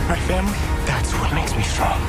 My family, that's what makes me strong.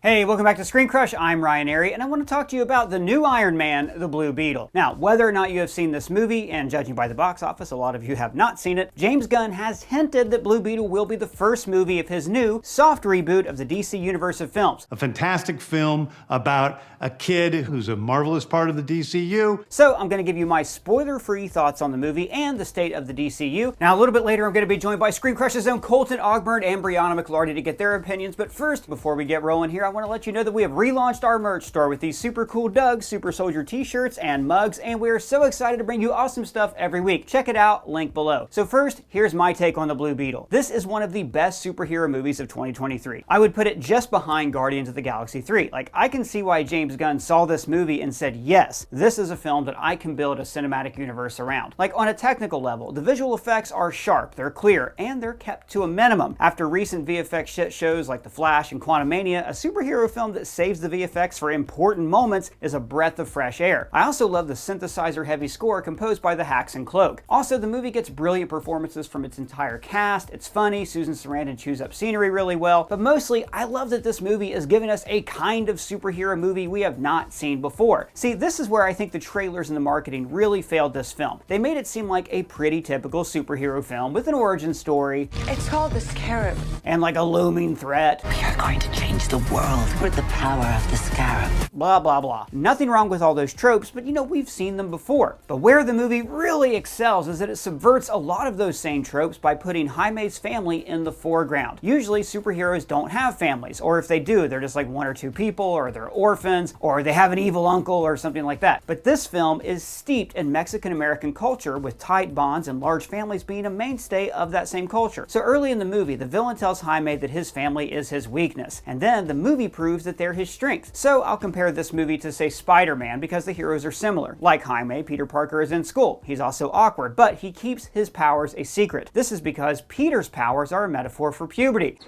Hey, welcome back to ScreenCrush. I'm Ryan Airy, and I want to talk to you about the new Iron Man, the Blue Beetle. Now, whether or not you have seen this movie, and judging by the box office, a lot of you have not seen it, James Gunn has hinted that Blue Beetle will be the first movie of his new, soft reboot of the DC universe of films. A fantastic film about a kid who's a marvelous part of the DCU. So, I'm going to give you my spoiler-free thoughts on the movie and the state of the DCU. Now, a little bit later, I'm going to be joined by ScreemCrush's own Colton Ogburn and Brianna McLarty to get their opinions, but first, before we get rolling here, I want to let you know that we have relaunched our merch store with these super cool Doug Super Soldier t-shirts and mugs, and we are so excited to bring you awesome stuff every week. Check it out, link below. So first, here's my take on the Blue Beetle. This is one of the best superhero movies of 2023. I would put it just behind Guardians of the Galaxy 3. Like, I can see why James Gunn saw this movie and said, yes, this is a film that I can build a cinematic universe around. Like, on a technical level, the visual effects are sharp, they're clear, and they're kept to a minimum. After recent VFX shit shows like The Flash and Quantumania, a superhero film that saves the VFX for important moments is a breath of fresh air. I also love the synthesizer-heavy score composed by the Hacks and Cloak. Also, the movie gets brilliant performances from its entire cast. It's funny, Susan Sarandon chews up scenery really well, but mostly, I love that this movie is giving us a kind of superhero movie we have not seen before. See, this is where I think the trailers and the marketing really failed this film. They made it seem like a pretty typical superhero film with an origin story. It's called The Scarab. And like a looming threat. We are going to change the world with the power of the Scarab. Blah, blah, blah. Nothing wrong with all those tropes, but you know, we've seen them before. But where the movie really excels is that it subverts a lot of those same tropes by putting Jaime's family in the foreground. Usually, superheroes don't have families, or if they do, they're just like one or two people, or they're orphans, or they have an evil uncle, or something like that. But this film is steeped in Mexican-American culture, with tight bonds and large families being a mainstay of that same culture. So early in the movie, the villain tells Jaime that his family is his weakness, and then the movie proves that they're his strength. So I'll compare this movie to, say, Spider-Man, because the heroes are similar. Like Jaime, Peter Parker is in school. He's also awkward, but he keeps his powers a secret. This is because Peter's powers are a metaphor for puberty.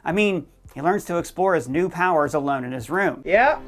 I mean, he learns to explore his new powers alone in his room. Yeah.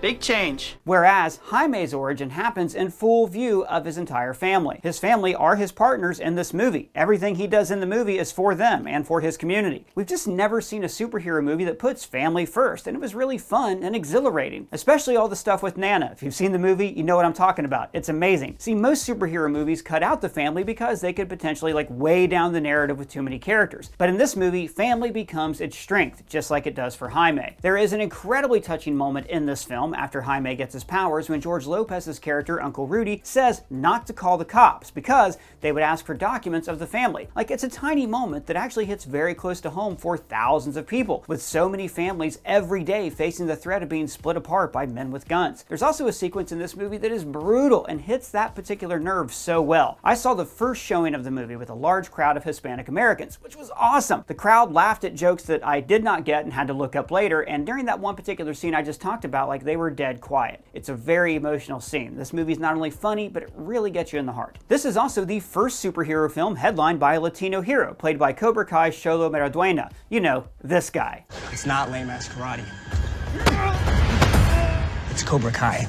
Big change. Whereas Jaime's origin happens in full view of his entire family. His family are his partners in this movie. Everything he does in the movie is for them and for his community. We've just never seen a superhero movie that puts family first, and it was really fun and exhilarating. Especially all the stuff with Nana. If you've seen the movie, you know what I'm talking about. It's amazing. See, most superhero movies cut out the family because they could potentially weigh down the narrative with too many characters. But in this movie, family becomes its strength, just like it does for Jaime. There is an incredibly touching moment in this film after Jaime gets his powers when George Lopez's character, Uncle Rudy, says not to call the cops because they would ask for documents of the family. Like, it's a tiny moment that actually hits very close to home for thousands of people, with so many families every day facing the threat of being split apart by men with guns. There's also a sequence in this movie that is brutal and hits that particular nerve so well. I saw the first showing of the movie with a large crowd of Hispanic Americans, which was awesome. The crowd laughed at jokes that I did not get and had to look up later, and during that one particular scene I just talked about, they were dead quiet. It's a very emotional scene. This movie is not only funny, but it really gets you in the heart. This is also the first superhero film headlined by a Latino hero, played by Cobra Kai's Xolo Maridueña. You know, this guy. It's not lame-ass karate. It's Cobra Kai.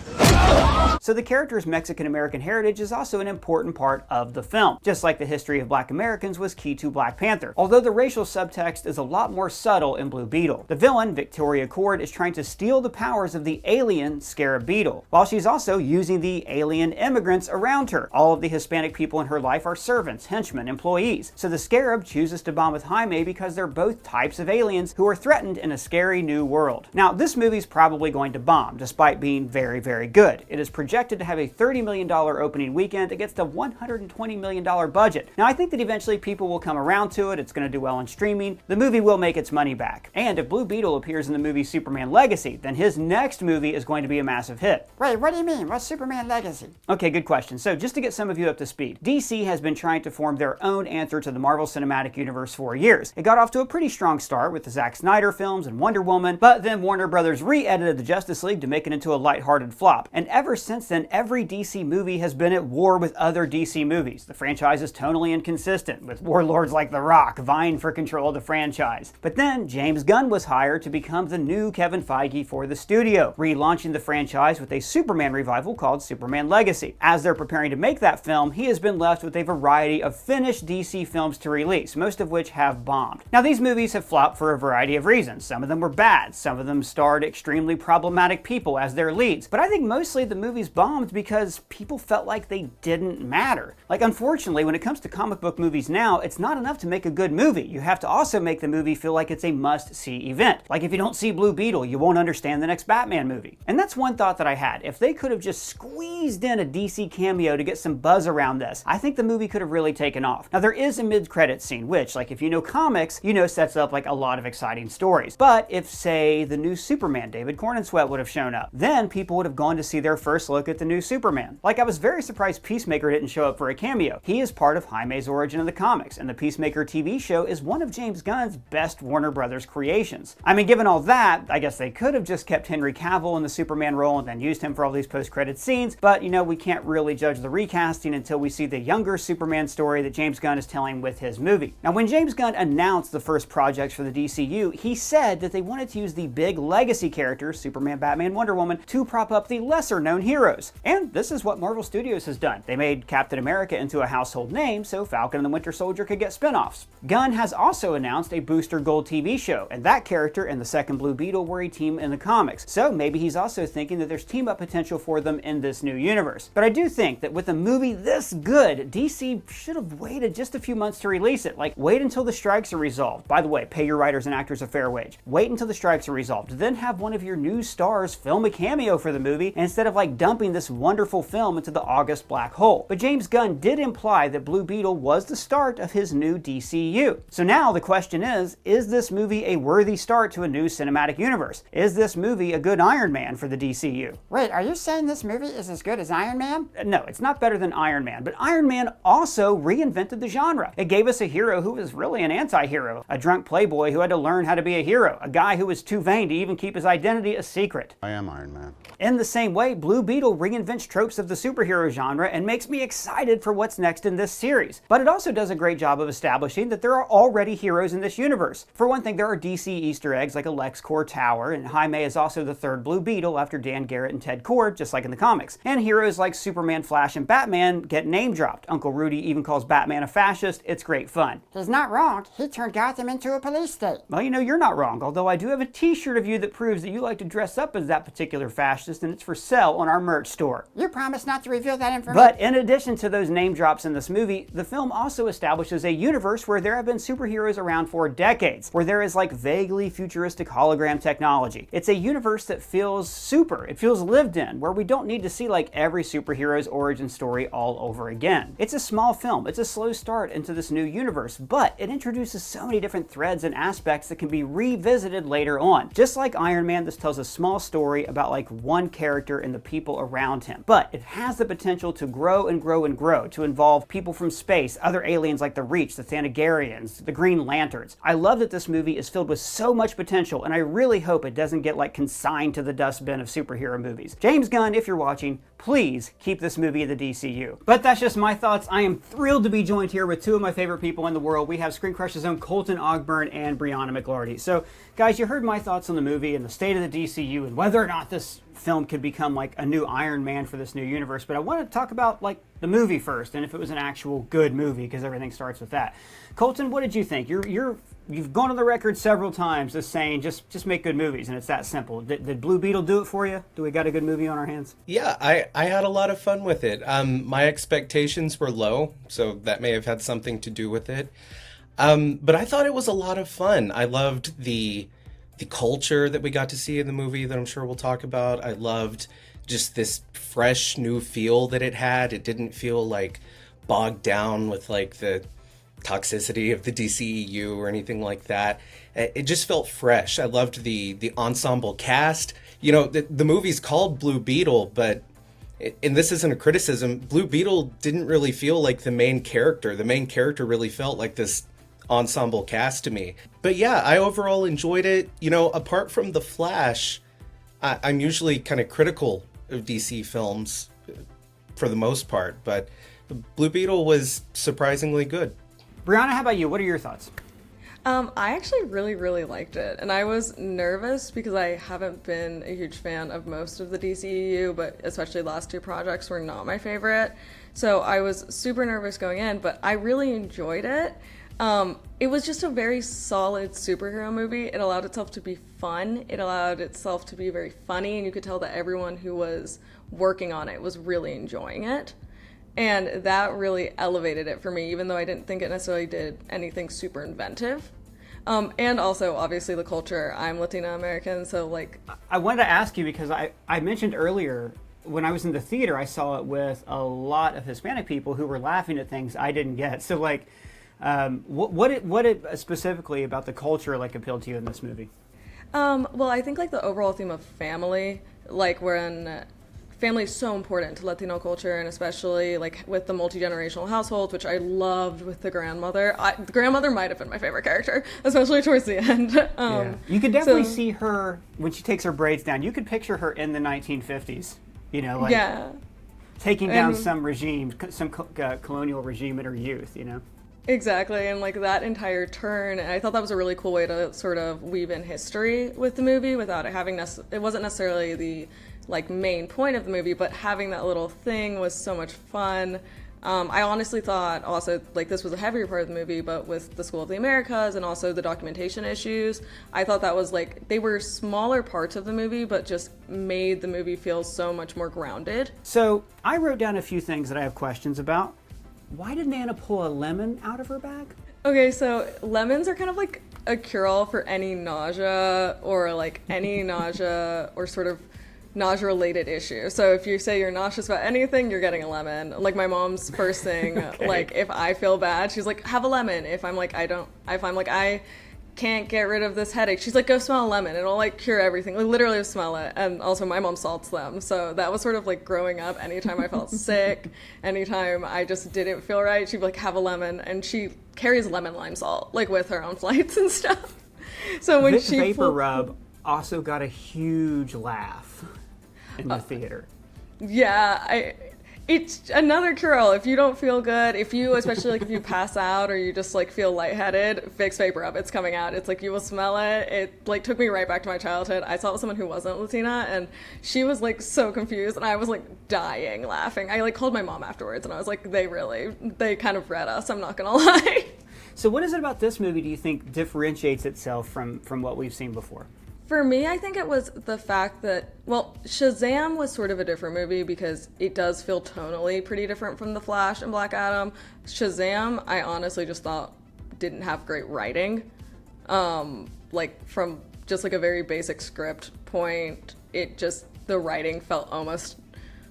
So the character's Mexican-American heritage is also an important part of the film, just like the history of Black Americans was key to Black Panther, although the racial subtext is a lot more subtle in Blue Beetle. The villain, Victoria Cord, is trying to steal the powers of the alien Scarab Beetle, while she's also using the alien immigrants around her. All of the Hispanic people in her life are servants, henchmen, employees. So the Scarab chooses to bond with Jaime because they're both types of aliens who are threatened in a scary new world. Now, this movie's probably going to bomb, despite being very, very good. It is projected to have a $30 million opening weekend against a $120 million budget. Now, I think that eventually people will come around to it. It's going to do well on streaming. The movie will make its money back. And if Blue Beetle appears in the movie Superman Legacy, then his next movie is going to be a massive hit. Wait, what do you mean? What's Superman Legacy? Okay, good question. So just to get some of you up to speed, DC has been trying to form their own answer to the Marvel Cinematic Universe for years. It got off to a pretty strong start with the Zack Snyder films and Wonder Woman, but then Warner Brothers re-edited the Justice League to make it into a lighthearted flop. And ever since then, every DC movie has been at war with other DC movies. The franchise is tonally inconsistent, with warlords like The Rock vying for control of the franchise. But then, James Gunn was hired to become the new Kevin Feige for the studio, relaunching the franchise with a Superman revival called Superman Legacy. As they're preparing to make that film, he has been left with a variety of finished DC films to release, most of which have bombed. Now, these movies have flopped for a variety of reasons. Some of them were bad, some of them starred extremely problematic people as their leads, but I think mostly the movies bombed because people felt like they didn't matter. Like, unfortunately, when it comes to comic book movies now, it's not enough to make a good movie. You have to also make the movie feel like it's a must-see event. Like, if you don't see Blue Beetle, you won't understand the next Batman movie. And that's one thought that I had. If they could have just squeezed in a DC cameo to get some buzz around this, I think the movie could have really taken off. Now, there is a mid-credits scene, which, like, if you know comics, you know sets up like a lot of exciting stories. But if, say, the new Superman, David Cornsweet, would have shown up, then people would have gone to see their first look at the new Superman. Like, I was very surprised Peacemaker didn't show up for a cameo. He is part of Jaime's origin in the comics, and the Peacemaker TV show is one of James Gunn's best Warner Brothers creations. I mean, given all that, I guess they could have just kept Henry Cavill in the Superman role and then used him for all these post-credit scenes, but, you know, we can't really judge the recasting until we see the younger Superman story that James Gunn is telling with his movie. Now, when James Gunn announced the first projects for the DCU, he said that they wanted to use the big legacy characters, Superman, Batman, Wonder Woman, to prop up the lesser-known heroes. And this is what Marvel Studios has done. They made Captain America into a household name so Falcon and the Winter Soldier could get spin-offs. Gunn has also announced a Booster Gold TV show, and that character and the second Blue Beetle were a team in the comics. So maybe he's also thinking that there's team-up potential for them in this new universe. But I do think that with a movie this good, DC should have waited just a few months to release it. Like, wait until the strikes are resolved. By the way, pay your writers and actors a fair wage. Wait until the strikes are resolved. Then have one of your new stars film a cameo for the movie instead of like dumping this wonderful film into the August black hole. But James Gunn did imply that Blue Beetle was the start of his new DCU. So now the question is this movie a worthy start to a new cinematic universe? Is this movie a good Iron Man for the DCU? Wait, are you saying this movie is as good as Iron Man? No, it's not better than Iron Man, but Iron Man also reinvented the genre. It gave us a hero who was really an anti-hero, a drunk playboy who had to learn how to be a hero, a guy who was too vain to even keep his identity a secret. I am Iron Man. In the same way, Blue Beetle reinvents tropes of the superhero genre and makes me excited for what's next in this series. But it also does a great job of establishing that there are already heroes in this universe. For one thing, there are DC Easter eggs like a LexCorp tower, and Jaime is also the third Blue Beetle after Dan Garrett and Ted Kord, just like in the comics. And heroes like Superman, Flash, and Batman get name dropped. Uncle Rudy even calls Batman a fascist. It's great fun. He's not wrong. He turned Gotham into a police state. Well, you know, you're not wrong, although I do have a t-shirt of you that proves that you like to dress up as that particular fascist, and it's for sale on our merch store. You promised not to reveal that information. But in addition to those name drops in this movie, the film also establishes a universe where there have been superheroes around for decades, where there is like vaguely futuristic hologram technology. It's a universe that feels super, it feels lived in, where we don't need to see like every superhero's origin story all over again. It's a small film, it's a slow start into this new universe, but it introduces so many different threads and aspects that can be revisited later on. Just like Iron Man, this tells a small story about like one character and the people around him. But it has the potential to grow and grow and grow, to involve people from space, other aliens like the Reach, the Thanagarians, the Green Lanterns. I love that this movie is filled with so much potential, and I really hope it doesn't get like consigned to the dustbin of superhero movies. James Gunn, if you're watching, please keep this movie in the DCU. But that's just my thoughts. I am thrilled to be joined here with two of my favorite people in the world. We have ScreenCrush's own Colton Ogburn and Brianna McLarty. So, guys, you heard my thoughts on the movie and the state of the DCU and whether or not this film could become like a new Iron Man for this new universe. But I want to talk about like the movie first, and if it was an actual good movie, because everything starts with that. Colton, what did you think? You've gone on the record several times as saying just make good movies, and it's that simple. Did Blue Beetle do it for you? Do we got a good movie on our hands? Yeah, I had a lot of fun with it. My expectations were low, so that may have had something to do with it. But I thought it was a lot of fun. I loved the culture that we got to see in the movie that I'm sure we'll talk about. I loved just this fresh new feel that it had. It didn't feel like bogged down with like the toxicity of the DCEU or anything like that. It just felt fresh. I loved the ensemble cast. You know, the movie's called Blue Beetle, but and this isn't a criticism, Blue Beetle didn't really feel like the main character. The main character really felt like this ensemble cast to me. But yeah, I overall enjoyed it. You know, apart from The Flash, I'm usually kind of critical of DC films for the most part, but Blue Beetle was surprisingly good. Brianna, how about you? What are your thoughts? I actually really liked it, and I was nervous because I haven't been a huge fan of most of the DCEU, but especially the last two projects were not my favorite. So I was super nervous going in, but I really enjoyed it. It was just a very solid superhero movie. It allowed itself to be fun. It allowed itself to be very funny, and you could tell that everyone who was working on it was really enjoying it. And that really elevated it for me, even though I didn't think it necessarily did anything super inventive. And also, obviously, the culture. I'm Latina American, so like... I wanted to ask you because I mentioned earlier, when I was in the theater, I saw it with a lot of Hispanic people who were laughing at things I didn't get. So like, what specifically about the culture like appealed to you in this movie? Well, I think like the overall theme of family, like when... family is so important to Latino culture, and especially like with the multi-generational households, which I loved with the grandmother. The grandmother might have been my favorite character, especially towards the end. Yeah. You could definitely see her when she takes her braids down. You could picture her in the 1950s, you know, like taking down some regime, some colonial regime in her youth, you know? Exactly, and like that entire turn, and I thought that was a really cool way to sort of weave in history with the movie without it having it wasn't necessarily the like main point of the movie, but having that little thing was so much fun. I honestly thought also like this was a heavier part of the movie, but with the School of the Americas and also the documentation issues, I thought that was like they were smaller parts of the movie, but just made the movie feel so much more grounded. So I wrote down a few things that I have questions about. Why did Nana pull a lemon out of her bag? Okay, so lemons are kind of like a cure-all for any nausea or sort of nausea-related issue. So if you say you're nauseous about anything, you're getting a lemon. Like my mom's first thing, like if I feel bad, she's like, have a lemon. If I'm like, I can't get rid of this headache, she's like, go smell a lemon. It'll like cure everything. Like literally smell it. And also my mom salts them. So that was sort of like growing up, anytime I felt sick, anytime I just didn't feel right, she'd be like, have a lemon. And she carries lemon lime salt, like with her on flights and stuff. So when This vapor rub also got a huge laugh in the theater. Yeah, it's another cure-all. If you don't feel good, especially like if you pass out or you just like feel lightheaded, Vicks Vapor Rub, it's coming out. It's like you will smell it. It like took me right back to my childhood. I saw it with someone who wasn't Latina, and she was like so confused, and I was like dying laughing. I like called my mom afterwards, and I was like, they kind of read us. I'm not gonna lie. So what is it about this movie do you think differentiates itself from what we've seen before? For me, I think it was the fact that, well, Shazam was sort of a different movie because it does feel tonally pretty different from The Flash and Black Adam. Shazam, I honestly just thought didn't have great writing. Like from just like a very basic script point, the writing felt almost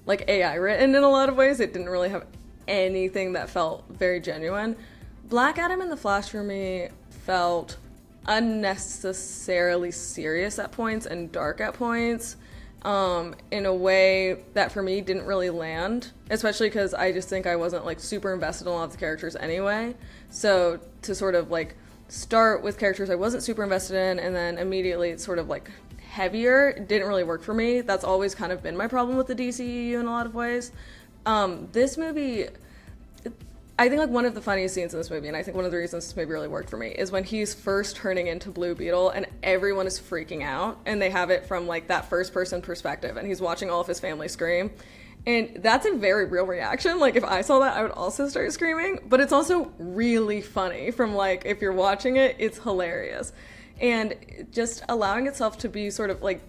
like AI written in a lot of ways. It didn't really have anything that felt very genuine. Black Adam and The Flash for me felt unnecessarily serious at points and dark at points in a way that for me didn't really land, especially because I just think I wasn't like super invested in a lot of the characters anyway. So to sort of like start with characters I wasn't super invested in and then immediately it's sort of like heavier didn't really work for me. That's always kind of been my problem with the DCEU in a lot of ways. This movie, I think like one of the funniest scenes in this movie, and I think one of the reasons this movie really worked for me, is when he's first turning into Blue Beetle and everyone is freaking out and they have it from like that first person perspective and he's watching all of his family scream. And that's a very real reaction. Like if I saw that, I would also start screaming, but it's also really funny from like, if you're watching it, it's hilarious. And just allowing itself to be sort of like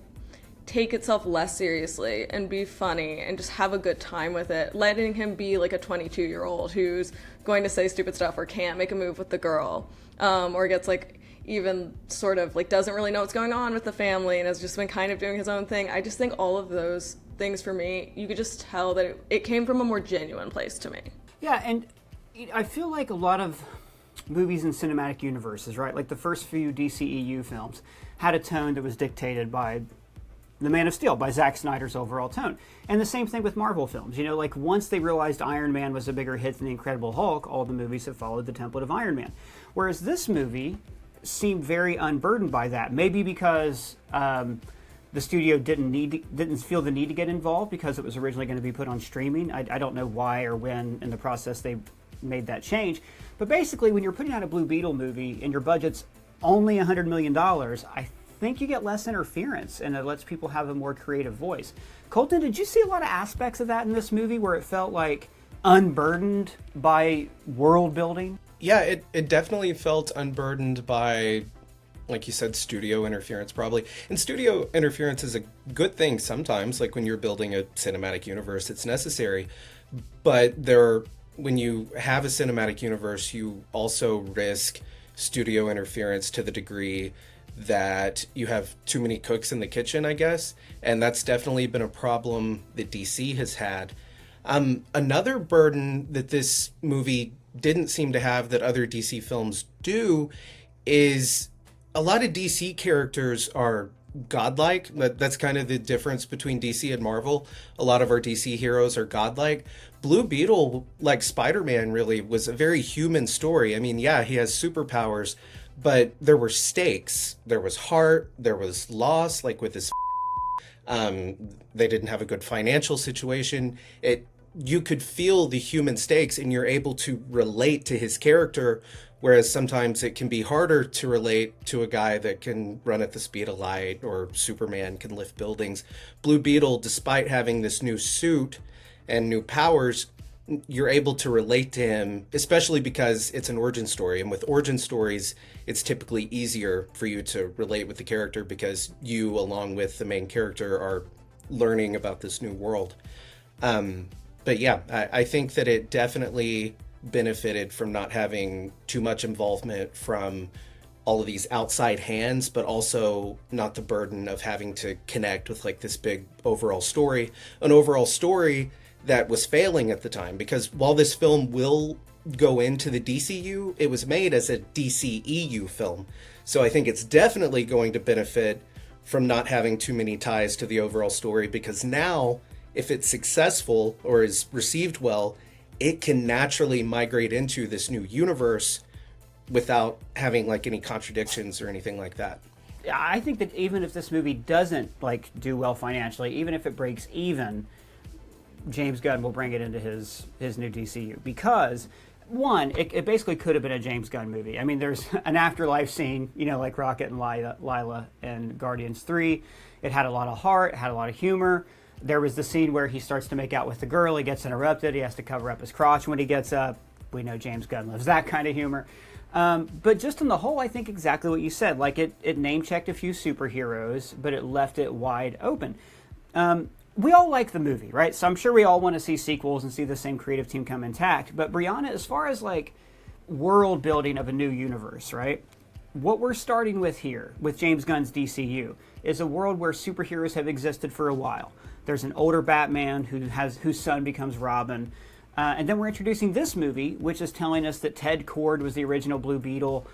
take itself less seriously and be funny and just have a good time with it, letting him be like a 22-year-old who's going to say stupid stuff or can't make a move with the girl, or gets like even sort of like doesn't really know what's going on with the family and has just been kind of doing his own thing. I just think all of those things for me, you could just tell that it came from a more genuine place to me. Yeah, and I feel like a lot of movies in cinematic universes, right? Like the first few DCEU films had a tone that was dictated by The Man of Steel, by Zack Snyder's overall tone. And the same thing with Marvel films. You know, like once they realized Iron Man was a bigger hit than The Incredible Hulk, all the movies have followed the template of Iron Man. Whereas this movie seemed very unburdened by that. Maybe because the the studio didn't feel the need to get involved because it was originally going to be put on streaming. I don't know why or when in the process they made that change. But basically, when you're putting out a Blue Beetle movie and your budget's only $100 million, I think you get less interference and it lets people have a more creative voice. Colton, did you see a lot of aspects of that in this movie where it felt like unburdened by world building? Yeah, it definitely felt unburdened by, like you said, studio interference probably. And studio interference is a good thing sometimes, like when you're building a cinematic universe, it's necessary. But when you have a cinematic universe, you also risk studio interference to the degree that you have too many cooks in the kitchen, I guess. And that's definitely been a problem that DC has had. Another burden that this movie didn't seem to have that other DC films do is a lot of DC characters are godlike. That's kind of the difference between DC and Marvel. A lot of our DC heroes are godlike. Blue Beetle, like Spider-Man, really was a very human story. I mean, yeah, he has superpowers, but there were stakes. There was heart. There was loss, like with his they didn't have a good financial situation. You could feel the human stakes and you're able to relate to his character, whereas sometimes it can be harder to relate to a guy that can run at the speed of light or Superman can lift buildings. Blue Beetle, despite having this new suit and new powers, you're able to relate to him, especially because it's an origin story. And with origin stories, it's typically easier for you to relate with the character because you, along with the main character, are learning about this new world. But yeah, I think that it definitely benefited from not having too much involvement from all of these outside hands, but also not the burden of having to connect with like this big overall story, an overall story that was failing at the time. Because while this film will go into the DCU, it was made as a DCEU film. So I think it's definitely going to benefit from not having too many ties to the overall story, because now if it's successful or is received well, it can naturally migrate into this new universe without having like any contradictions or anything like that. I think that even if this movie doesn't like do well financially, even if it breaks even, James Gunn will bring it into his new DCU because one, it basically could have been a James Gunn movie. I mean, there's an afterlife scene, like Rocket and Lila in Guardians 3. It had a lot of heart, it had a lot of humor. There was the scene where he starts to make out with the girl. He gets interrupted. He has to cover up his crotch when he gets up. We know James Gunn loves that kind of humor. But just on the whole, I think exactly what you said. Like it name-checked a few superheroes, but it left it wide open. We all like the movie, right? So I'm sure we all want to see sequels and see the same creative team come intact. But Brianna, as far as like world building of a new universe, right? What we're starting with here, with James Gunn's DCU, is a world where superheroes have existed for a while. There's an older Batman whose son becomes Robin. And then we're introducing this movie, which is telling us that Ted Kord was the original Blue Beetle.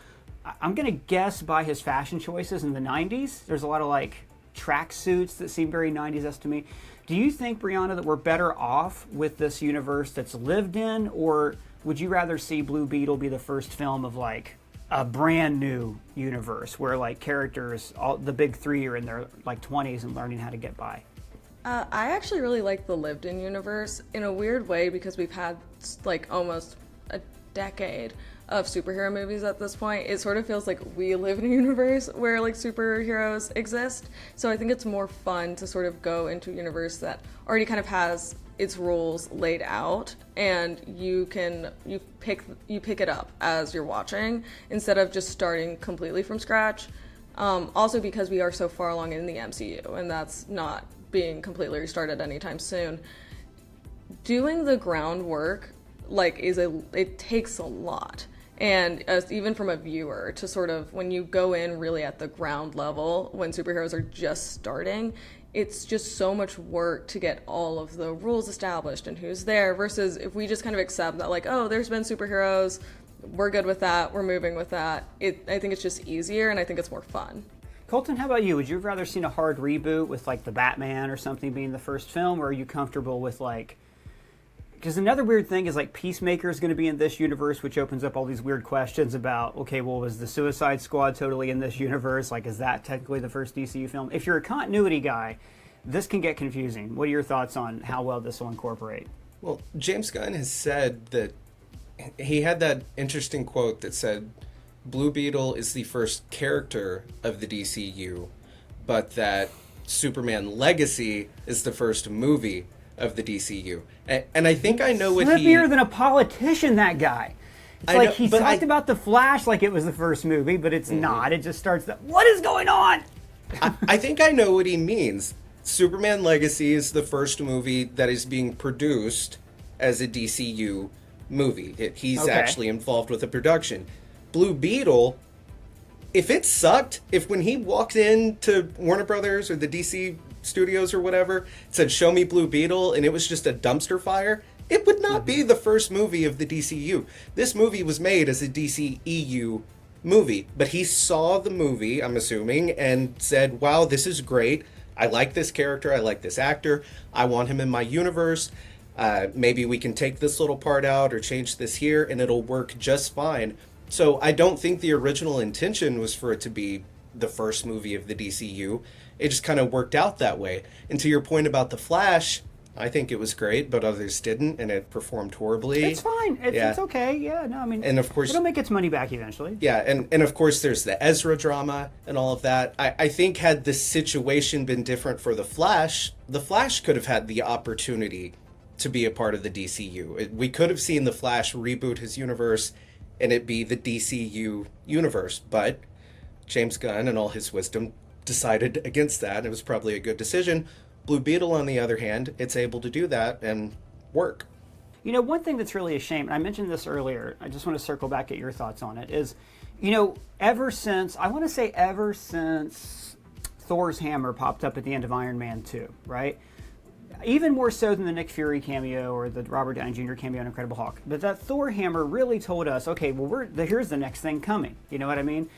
I'm going to guess by his fashion choices in the 90s. There's a lot of like track suits that seem very 90s-esque to me. Do you think, Brianna, that we're better off with this universe that's lived in, or would you rather see Blue Beetle be the first film of like a brand new universe where like characters, all the big three are in their like 20s and learning how to get by? I actually really like the lived-in universe in a weird way because we've had like almost a decade of superhero movies at this point. It sort of feels like we live in a universe where like superheroes exist. So I think it's more fun to sort of go into a universe that already kind of has its rules laid out, and you pick it up as you're watching instead of just starting completely from scratch. Also because we are so far along in the MCU, and that's not being completely restarted anytime soon. Doing the groundwork it takes a lot, and even from a viewer to sort of, when you go in really at the ground level when superheroes are just starting, it's just so much work to get all of the rules established and who's there, versus if we just kind of accept that like, oh, there's been superheroes, we're good with that, we're moving with that. I think it's just easier, and I think it's more fun. Colton, how about you? Would you have rather seen a hard reboot with like the Batman or something being the first film, or are you comfortable with like Because another weird thing is like Peacemaker is going to be in this universe, which opens up all these weird questions about, okay, well, was the Suicide Squad totally in this universe? Like, is that technically the first DCU film? If you're a continuity guy, this can get confusing. What are your thoughts on how well this will incorporate? Well, James Gunn has said that he had that interesting quote that said, Blue Beetle is the first character of the DCU, but that Superman Legacy is the first movie of the DCU. And I think I know what Slippier than a politician, that guy. It's like he talked about The Flash like it was the first movie, but it's not. It just starts what is going on? I think I know what he means. Superman Legacy is the first movie that is being produced as a DCU movie. He's actually involved with the production. Blue Beetle, if it sucked, if when he walked into Warner Brothers or the DC Studios or whatever, said, show me Blue Beetle, and it was just a dumpster fire, it would not be the first movie of the DCU. This movie was made as a DCEU movie, but he saw the movie, I'm assuming, and said, wow, this is great. I like this character. I like this actor. I want him in my universe. Maybe we can take this little part out or change this here, and it'll work just fine. So I don't think the original intention was for it to be the first movie of the DCU. It just kind of worked out that way. And to your point about The Flash, I think it was great, but others didn't, and it performed horribly. It's fine. It's okay. Yeah, no, I mean, and of course, it'll make its money back eventually. Yeah, and of course there's the Ezra drama and all of that. I think had the situation been different for The Flash could have had the opportunity to be a part of the DCU. We could have seen The Flash reboot his universe and it be the DCU universe, but James Gunn and all his wisdom decided against that, and it was probably a good decision. Blue Beetle, on the other hand, it's able to do that and work. You know, one thing that's really a shame, and I mentioned this earlier, I just want to circle back at your thoughts on it, is, you know, ever since Thor's hammer popped up at the end of Iron Man 2, right? Even more so than the Nick Fury cameo or the Robert Downey Jr. cameo in Incredible Hulk. But that Thor hammer really told us, okay, well, here's the next thing coming. You know what I mean?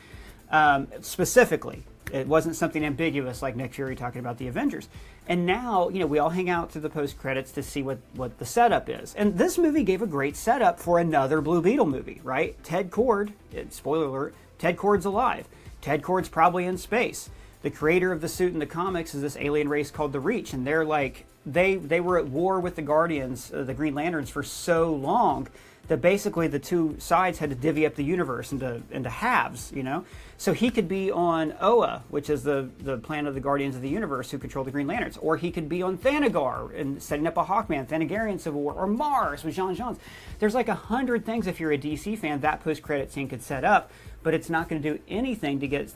Specifically, it wasn't something ambiguous like Nick Fury talking about the Avengers. And now, you know, we all hang out to the post-credits to see what the setup is. And this movie gave a great setup for another Blue Beetle movie, right? Ted Kord, spoiler alert, Ted Kord's alive. Ted Kord's probably in space. The creator of the suit in the comics is this alien race called the Reach, and they're like, they were at war with the Guardians, the Green Lanterns, for so long that basically the two sides had to divvy up the universe into halves, you know? So he could be on Oa, which is the planet of the Guardians of the Universe who control the Green Lanterns, or he could be on Thanagar and setting up a Hawkman, Thanagarian Civil War, or Mars with Jean Jeans. There's like 100 things, if you're a DC fan, that post-credit scene could set up, but it's not going to do anything to get,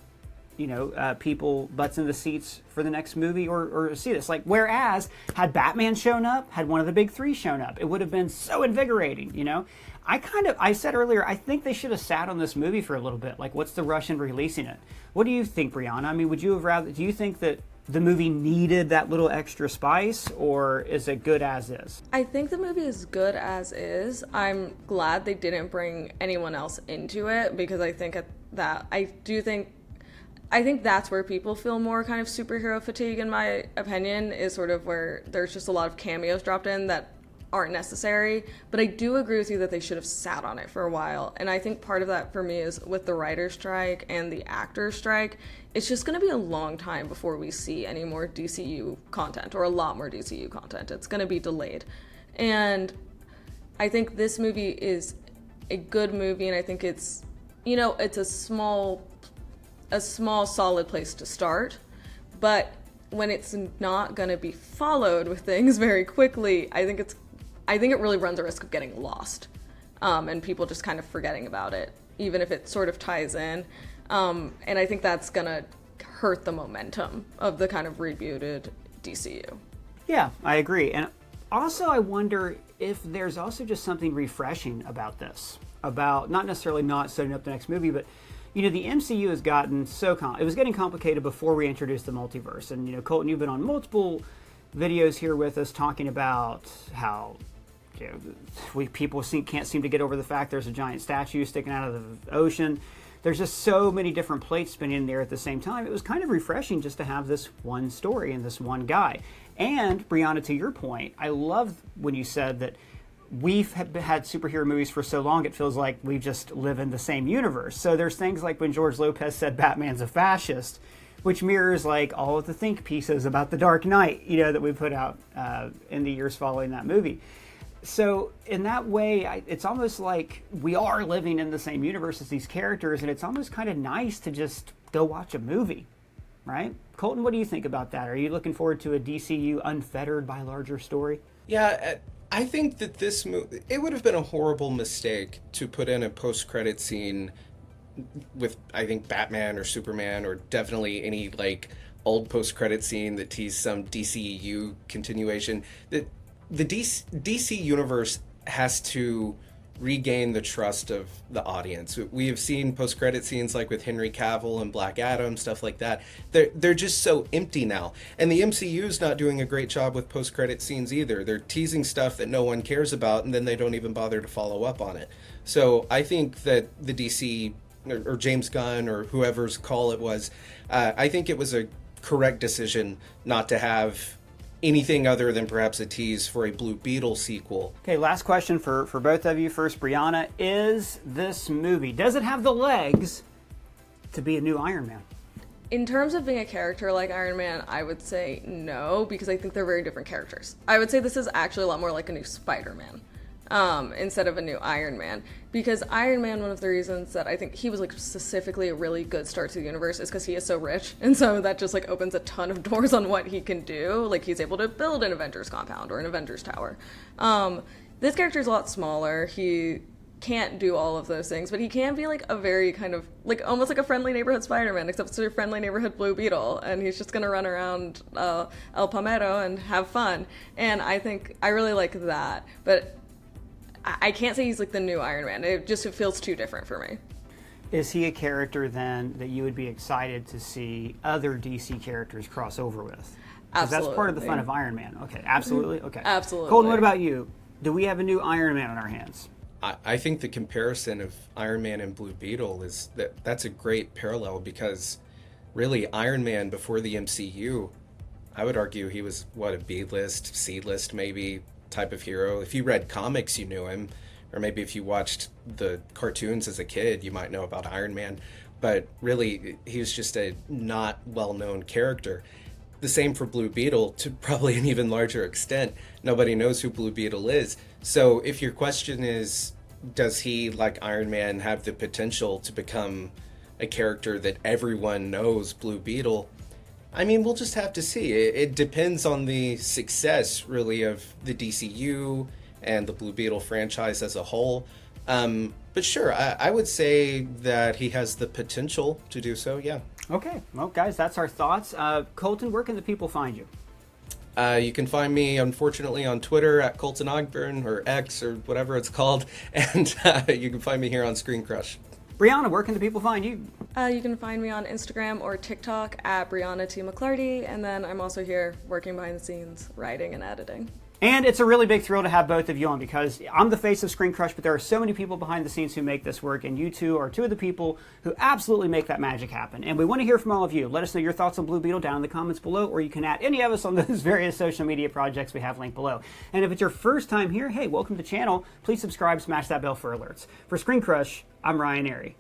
you know, people butts in the seats for the next movie or see this. Like, whereas, had Batman shown up, had one of the big three shown up, it would have been so invigorating, you know? I said earlier, I think they should have sat on this movie for a little bit. Like, what's the rush in releasing it? What do you think, Brianna? I mean, do you think that the movie needed that little extra spice, or is it good as is? I think the movie is good as is. I'm glad they didn't bring anyone else into it, because I think I think that's where people feel more kind of superhero fatigue, in my opinion, is sort of where there's just a lot of cameos dropped in that aren't necessary. But I do agree with you that they should have sat on it for a while. And I think part of that for me is with the writer's strike and the actor's strike, it's just going to be a long time before we see any more DCU content, or a lot more DCU content. It's going to be delayed. And I think this movie is a good movie, and I think it's, you know, it's a small solid place to start, but when it's not going to be followed with things very quickly, I think it really runs a risk of getting lost, and people just kind of forgetting about it, even if it sort of ties in, and I think that's going to hurt the momentum of the kind of rebooted DCU. Yeah, I agree. And also I wonder if there's also just something refreshing about this, about not necessarily not setting up the next movie, but you know, the MCU has gotten it was getting complicated before we introduced the multiverse. And, you know, Colton, you've been on multiple videos here with us talking about how, you know, people can't seem to get over the fact there's a giant statue sticking out of the ocean. There's just so many different plates spinning in there at the same time. It was kind of refreshing just to have this one story and this one guy. And, Brianna, to your point, I love when you said that we've had superhero movies for so long, it feels like we just live in the same universe. So there's things like when George Lopez said Batman's a fascist, which mirrors like all of the think pieces about the Dark Knight, that we put out in the years following that movie. So in that way, it's almost like we are living in the same universe as these characters, and it's almost kind of nice to just go watch a movie, right? Colton, what do you think about that? Are you looking forward to a DCU unfettered by larger story? Yeah, I think that this movie, it would have been a horrible mistake to put in a post-credit scene with, I think, Batman or Superman, or definitely any like old post-credit scene that teased some DCEU continuation. The DC universe has to regain the trust of the audience. We have seen post-credit scenes like with Henry Cavill and Black Adam, stuff like that. They're just so empty now. And the MCU's not doing a great job with post-credit scenes either. They're teasing stuff that no one cares about, and then they don't even bother to follow up on it. So I think that the DC, or James Gunn, or whoever's call it was, I think it was a correct decision not to have anything other than perhaps a tease for a Blue Beetle sequel. Okay, last question for both of you. First, Brianna, is this movie, does it have the legs to be a new Iron Man? In terms of being a character like Iron Man, I would say no, because I think they're very different characters. I would say this is actually a lot more like a new Spider-Man. Instead of a new Iron Man. Because Iron Man, one of the reasons that I think he was like specifically a really good start to the universe is because he is so rich, and so that just like opens a ton of doors on what he can do. Like he's able to build an Avengers compound or an Avengers tower. This character is a lot smaller. He can't do all of those things, but he can be like a very kind of like almost like a friendly neighborhood Spider-Man, except it's a friendly neighborhood Blue Beetle, and he's just gonna run around El Palmetto and have fun. And I think I really like that, but I can't say he's like the new Iron Man. It feels too different for me. Is he a character then that you would be excited to see other DC characters cross over with? Because that's part of the fun of Iron Man. Okay, absolutely. Okay, absolutely. Colton, what about you? Do we have a new Iron Man on our hands? I think the comparison of Iron Man and Blue Beetle is that's a great parallel, because really Iron Man before the MCU, I would argue he was a B-list, C-list maybe type of hero. If you read comics, you knew him, or maybe if you watched the cartoons as a kid, you might know about Iron Man, but really he was just a not well-known character. The same for Blue Beetle, to probably an even larger extent. Nobody knows who Blue Beetle is. So if your question is, does he, like Iron Man, have the potential to become a character that everyone knows, Blue Beetle? I mean, we'll just have to see. It depends on the success, really, of the DCU and the Blue Beetle franchise as a whole. But sure, I would say that he has the potential to do so, yeah. Okay, well, guys, that's our thoughts. Colton, where can the people find you? You can find me, unfortunately, on Twitter at Colton Ogburn, or X, or whatever it's called. And you can find me here on ScreenCrush. Brianna, where can the people find you? You can find me on Instagram or TikTok at Brianna T. McLarty, and then I'm also here working behind the scenes, writing and editing. And it's a really big thrill to have both of you on, because I'm the face of ScreenCrush, but there are so many people behind the scenes who make this work, and you two are two of the people who absolutely make that magic happen. And we want to hear from all of you. Let us know your thoughts on Blue Beetle down in the comments below, or you can add any of us on those various social media projects we have linked below. And if it's your first time here, hey, welcome to the channel. Please subscribe, smash that bell for alerts. For ScreenCrush, I'm Ryan Airy.